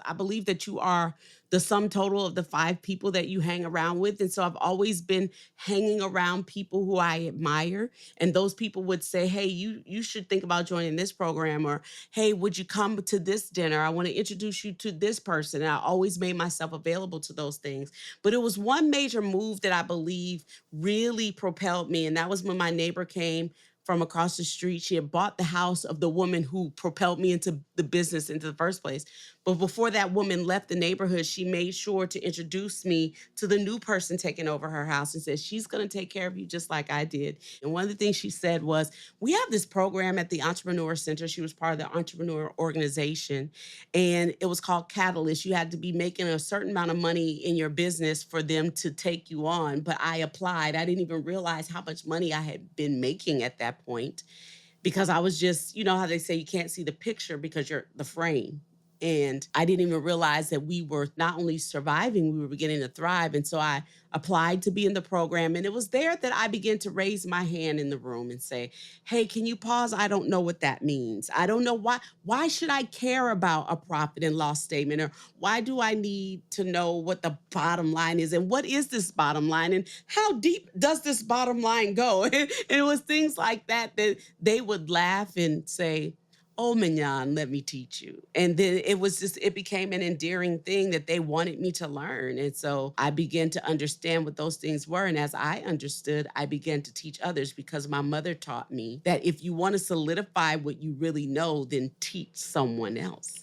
I believe that you are the sum total of the 5 people that you hang around with. And so I've always been hanging around people who I admire. And those people would say, hey, you should think about joining this program, or hey, would you come to this dinner? I want to introduce you to this person. And I always made myself available to those things. But it was one major move that I believe really propelled me. And that was when my neighbor came from across the street. She had bought the house of the woman who propelled me into the business into the first place. But before that woman left the neighborhood, she made sure to introduce me to the new person taking over her house and said, she's going to take care of you just like I did. And one of the things she said was, we have this program at the Entrepreneur Center. She was part of the entrepreneur organization, and it was called Catalyst. You had to be making a certain amount of money in your business for them to take you on. But I applied. I didn't even realize how much money I had been making at that point, because I was just, you know how they say you can't see the picture because you're the frame. And I didn't even realize that we were not only surviving, we were beginning to thrive. And so I applied to be in the program. And it was there that I began to raise my hand in the room and say, hey, can you pause? I don't know what that means. I don't know why. Why should I care about a profit and loss statement? Or why do I need to know what the bottom line is? And what is this bottom line? And how deep does this bottom line go? And it was things like that that they would laugh and say, oh, Mignon, let me teach you. And then it was just, it became an endearing thing that they wanted me to learn. And so I began to understand what those things were. And as I understood, I began to teach others, because my mother taught me that if you want to solidify what you really know, then teach someone else.